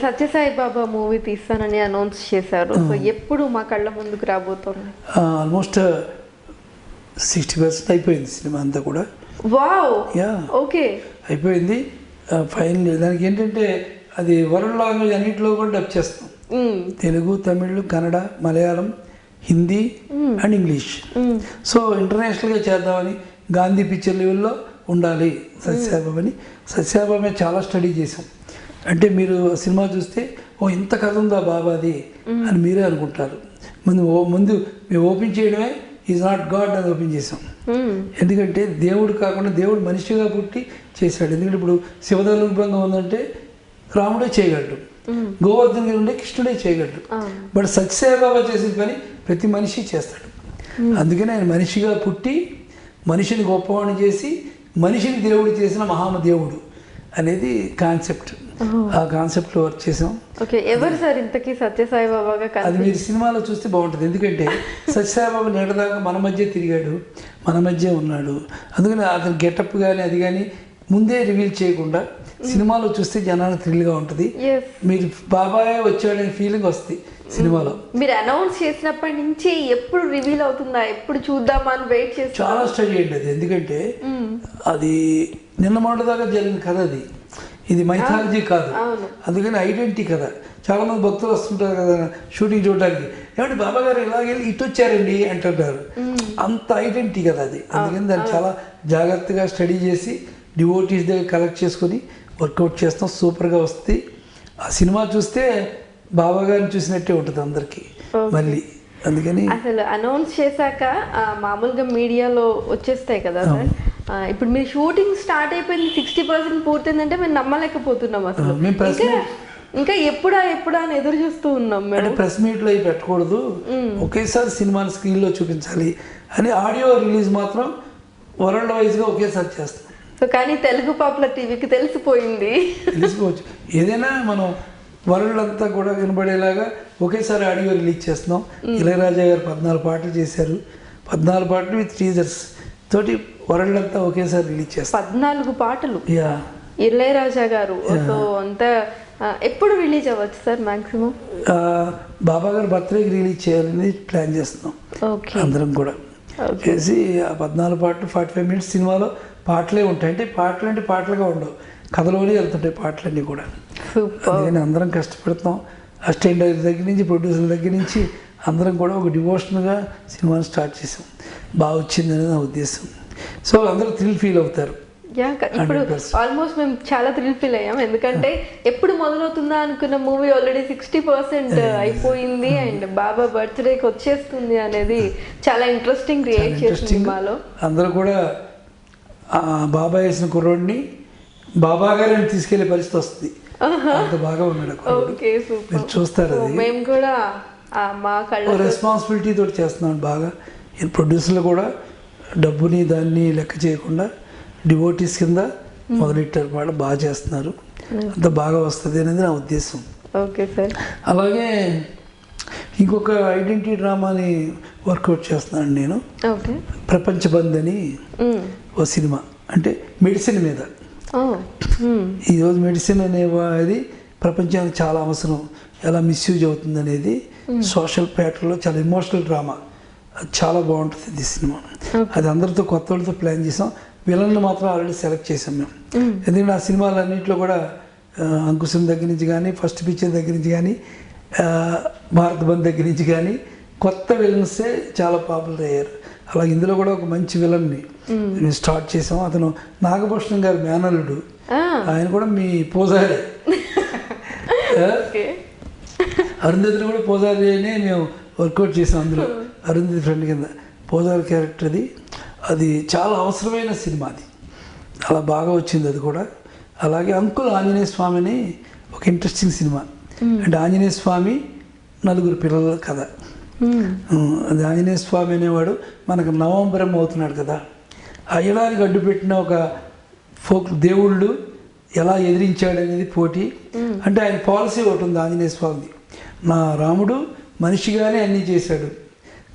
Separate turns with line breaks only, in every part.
సత్యసాయి బాబా movie తీస్తానని announce చేశారు. So ఎప్పుడు మా కళ్ళ ముందుకు రాబోతోంది?
ఆల్మోస్ట్ 60% అయిపోయింది సినిమా అంతా కూడా.
వావ్,
యా
ఓకే,
అయిపోయింది. ఫైనల్ దానికి ఏంటంటే అది వరల్డ్ లాంగ్వేజ్ అన్నింటిలో కూడా డబ్ చేస్తాం. Telugu, Tamil, Kannada, Malayalam, Hindi and English. So ఇంటర్నేషనల్గా చేద్దామని గాంధీ పిక్చర్ లెవెల్లో ఉండాలి సత్యసాయిబాబా అని. సత్యసాయిబాబా చాలా స్టడీ చేసాం. అంటే మీరు సినిమా చూస్తే ఓ ఇంత కథ ఉందా బాబాది అని మీరే అనుకుంటారు. ముందు మేము ఓపెన్ చేయడమే ఈజ్ నాట్ గాడ్ అని ఓపెన్ చేసాం. ఎందుకంటే దేవుడు కాకుండా దేవుడు మనిషిగా పుట్టి చేశాడు. ఎందుకంటే ఇప్పుడు శివధనుర్భంగం ఉందంటే రాముడే చేయగలడు, గోవర్ధన్ ఉండే కృష్ణుడే చేయగలడు. బట్ సత్యసాయిబాబా చేసిన పని ప్రతి మనిషి చేస్తాడు. అందుకని ఆయన మనిషిగా పుట్టి మనిషిని గొప్పవాడిని చేసి మనిషిని దేవుడు చేసిన మహామదేవుడు అనేది కాన్సెప్ట్. ఆ కాన్సెప్ట్లో వర్క్ చేసాం.
ఓకే, ఎవరు సార్ ఇంతకీ సత్యసాయిబాబాగా?
అది మీరు సినిమాలో చూస్తే బాగుంటుంది. ఎందుకంటే సత్యసాయిబాబా నేడదాకా మన మధ్య తిరిగాడు, మన మధ్య ఉన్నాడు. అందుకని అతని గెటప్ కానీ అది కానీ ముందే రివీల్ చేయకుండా సినిమాలో చూస్తే జనానికి థ్రిల్గా ఉంటుంది. మీరు బాబాయే వచ్చాడనే ఫీలింగ్ వస్తుంది సినిమాలో.
మీరు అనౌన్స్ చేసినప్పటి నుంచి ఎప్పుడు రివీల్ అవుతుందా, ఎప్పుడు చూద్దామా అని వెయిట్ చేసి
చాలా స్టడీ అయ్యింది అది. ఎందుకంటే అది నిన్న మొన్నటిదాకా జరిగిన కథ అది. ఇది మైథాలజీ కాదు, అందుకని ఐడెంటిటీ కదా. చాలామంది భక్తులు వస్తుంటారు కదా షూటింగ్ చూడడానికి, ఏమంటే బాబా గారు ఇలాగెళ్ళి ఇటు వచ్చారండి అంటుంటారు. అంత ఐడెంటిటీ కదా అది. అందుకని దాన్ని చాలా జాగ్రత్తగా స్టడీ చేసి డివోటీస్ దగ్గర కలెక్ట్ చేసుకొని వర్కౌట్ చేస్తాం. సూపర్గా వస్తుంది. ఆ సినిమా చూస్తే బాబా గారిని చూసినట్టే ఉంటుంది అందరికీ మళ్ళీ. అందుకని
అసలు అనౌన్స్ చేశాక మామూలుగా మీడియాలో వచ్చేస్తాయి కదా సార్. ఇప్పుడు మీరు షూటింగ్ స్టార్ట్ అయిపోయింది, 60% పూర్తయిందంటే మేము నమ్మలేకపోతున్నాం అసలు. ఇంకా ఎప్పుడా అని ఎదురు చూస్తూ ఉన్నాం.
అంటే ప్రెస్ మీట్లో అవి పెట్టకూడదు, ఒకేసారి సినిమాని స్క్రీన్లో చూపించాలి అని ఆడియో రిలీజ్ మాత్రం వరల్డ్ వైజ్గా ఒకేసారి చేస్తాం.
సో కానీ తెలుగు పాపులర్ టీవీకి తెలిసిపోవచ్చు.
ఏదైనా మనం వరల్డ్ అంతా కూడా వినబడేలాగా ఒకేసారి ఆడియో రిలీజ్ చేస్తున్నాం. ఇళయరాజా గారు 14 పాటలు చేశారు. 14 పాటలు విత్ టీజర్స్ తోటి వరల్డ్ అంతా ఒకేసారి రిలీజ్ చేస్తాం.
14 పాటలు ఇళయరాజా గారు. సో అంతా ఎప్పుడు రిలీజ్ అవ్వచ్చు సార్ మాక్సిమం?
బాబా గారు బర్త్డేకి రిలీజ్ చేయాలని ప్లాన్ చేస్తున్నాం అందరం కూడా చేసి. ఆ 14 పాటలు 45 మినిట్స్ సినిమాలో పాటలే ఉంటాయి. అంటే పాటలుగా ఉండవు, కథలోనే వెళ్తుంటాయి పాటలన్నీ కూడా. అందుకని అందరం కష్టపడుతున్నాం. అసిస్టెంట్ దగ్గర నుంచి ప్రొడ్యూసర్ దగ్గర నుంచి అందరం కూడా ఒక డివోషన్గా సినిమాని స్టార్ట్ చేసాం. బాగా వచ్చిందని నా ఉద్దేశం. సో అందరూ థ్రిల్ ఫీల్ అవుతారు.
ఇప్పుడు ఆల్మోస్ట్ మేము చాలా థ్రిల్ ఫీల్ అయ్యాం. ఎందుకంటే ఎప్పుడు మొదలవుతుందా అనుకున్న మూవీ ఆల్రెడీ 60% అయిపోయింది అండ్ బాబా బర్త్డేకి వచ్చేస్తుంది అనేది చాలా ఇంట్రెస్టింగ్ క్రియేట్ చేస్తుంది సినిమాలో.
అందరూ కూడా బాబా వేసిన కుర్రోడిని బాబా గారిని తీసుకెళ్లే పరిస్థితి వస్తుంది. అంత బాగా ఉన్నాడు. మీరు చూస్తారు అది.
మేము కూడా మా కళ్ళ
రెస్పాన్సిబిలిటీ తోటి చేస్తున్నాం బాగా. ప్రొడ్యూసర్లు కూడా డబ్బుని దాన్ని లెక్క చేయకుండా డివోటీస్ కింద మొదలెట్టారు. వాళ్ళు బాగా చేస్తున్నారు. అంత బాగా వస్తుంది అనేది నా ఉద్దేశం.
Okay sir.
అలాగే ఇంకొక ఐడెంటిటీ డ్రామాని వర్కౌట్ చేస్తున్నాను నేను. ప్రపంచ బంద్ అని ఓ సినిమా, అంటే మెడిసిన్ మీద. ఈరోజు మెడిసిన్ అనేది ప్రపంచానికి చాలా అవసరం, ఎలా మిస్యూజ్ అవుతుంది అనేది సోషల్ ప్యాటర్న్లో చాలా ఎమోషనల్ డ్రామా. అది చాలా బాగుంటుంది ఇది సినిమా. అది అందరితో కొత్త వాళ్ళతో ప్లాన్ చేసాం. విలన్లు మాత్రం ఆల్రెడీ సెలెక్ట్ చేసాం మేము. ఎందుకంటే ఆ సినిమాలన్నింటిలో కూడా అంకుశం దగ్గర నుంచి కానీ, ఫస్ట్ పిక్చర్ దగ్గర నుంచి కానీ, భారత్ బంద్ దగ్గర నుంచి కానీ కొత్త విలన్సే చాలా పాపులర్ అయ్యారు. అలా ఇందులో కూడా ఒక మంచి విలన్ని మేము స్టార్ట్ చేసాం. అతను నాగభూషణం గారి మేనల్లుడు. ఆయన కూడా మీ పూజారి. అరుంధతిని కూడా పూజారి అనే మేము వర్కౌట్ చేసాం. అందులో అరుంధతి ఫ్రెండ్ కింద పూజారి క్యారెక్టర్ అది. అది చాలా అవసరమైన సినిమా. అది అలా బాగా వచ్చింది అది కూడా. అలాగే అంకుల్ ఆంజనేయ స్వామి అని ఒక ఇంట్రెస్టింగ్ సినిమా. అంటే ఆంజనేయ స్వామి 4 పిల్లల కథ. అది ఆంజనేయ స్వామి అనేవాడు మనకు నవంబరం అవుతున్నాడు కదా. అయ్యడానికి అడ్డుపెట్టిన ఒక ఫోక్ దేవుళ్ళు ఎలా ఎదిరించాడు అనేది పోటీ. అంటే ఆయన పాలసీ ఒకటి ఉంది ఆంజనేయ స్వామిది. నా రాముడు మనిషిగానే అన్నీ చేశాడు,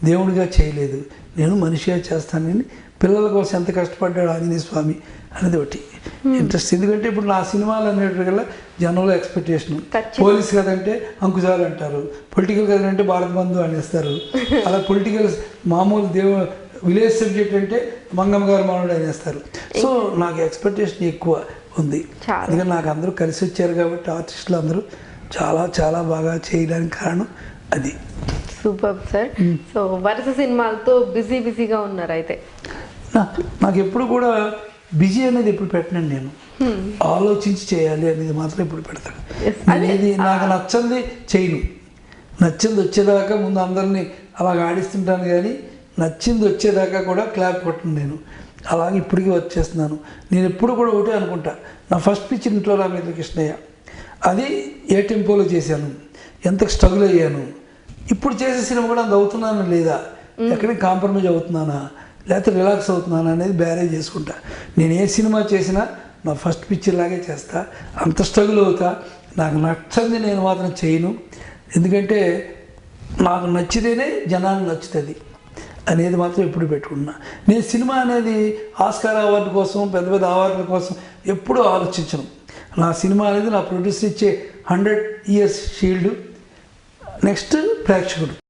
దేవుడిగా చేయలేదు, నేను మనిషిగా చేస్తానని పిల్లల కోసం ఎంత కష్టపడ్డాడు ఆంజనేయ స్వామి అనేది ఒకటి ఇంట్రెస్ట్. ఎందుకంటే ఇప్పుడు నా సినిమాలు అనేటికల్లా జనంలో ఎక్స్పెక్టేషన్.
ఖచ్చితంగా.
పోలీస్ కథ అంటే అంకుశాలు అంటారు, పొలిటికల్ కథ అంటే భారత్ బంధు అనేస్తారు, అలా పొలిటికల్ మామూలు విలేజ్ సబ్జెక్ట్ అంటే మంగమ్మ గారు మానవుడు అనేస్తారు. సో నాకు ఎక్స్పెక్టేషన్ ఎక్కువ ఉంది.
చాలా.
అందుకని నాకు అందరూ కలిసి వచ్చారు కాబట్టి ఆర్టిస్టులు అందరూ చాలా చాలా బాగా చేయడానికి కారణం అది.
Super sir. సో వరుస సినిమాలతో బిజీగా ఉన్నారు అయితే.
నాకు ఎప్పుడు కూడా బిజీ అనేది ఎప్పుడు పెట్టనండి. నేను ఆలోచించి చేయాలి అనేది మాత్రం ఎప్పుడు పెడతాను. అనేది నాకు నచ్చంది చేయను. నచ్చింది వచ్చేదాకా ముందు అందరినీ అలాగ ఆడిస్తుంటాను, కానీ నచ్చింది వచ్చేదాకా కూడా క్లాప్ కొట్టను నేను. అలాగే ఇప్పటికీ వచ్చేస్తున్నాను. నేను ఎప్పుడు కూడా ఒకటే అనుకుంటా, నా ఫస్ట్ పిక్చర్ ఇంట్లో రామేంద్ర కృష్ణయ్య, అది ఏ టెంపోలో చేశాను, ఎంత స్ట్రగుల్ అయ్యాను, ఇప్పుడు చేసే సినిమా కూడా అంత అవుతున్నానా లేదా, ఎక్కడికి కాంప్రమైజ్ అవుతున్నానా లేకపోతే రిలాక్స్ అవుతున్నానా అనేది బ్యారేజ్ చేసుకుంటా. నేను ఏ సినిమా చేసినా నా ఫస్ట్ పిక్చర్ లాగే చేస్తా, అంత స్ట్రగుల్ అవుతా. నాకు నచ్చంది నేను మాత్రం చేయను. ఎందుకంటే నాకు నచ్చితేనే జనానికి నచ్చుతుంది అనేది మాత్రం ఎప్పుడు పెట్టుకున్నా. నేను సినిమా అనేది ఆస్కార్ అవార్డు కోసం పెద్ద పెద్ద అవార్డుల కోసం ఎప్పుడూ ఆలోచించను. నా సినిమా అనేది నా ప్రొడ్యూసర్ ఇచ్చే 100 years షీల్డ్, నెక్స్ట్ ప్రేక్షకుడు.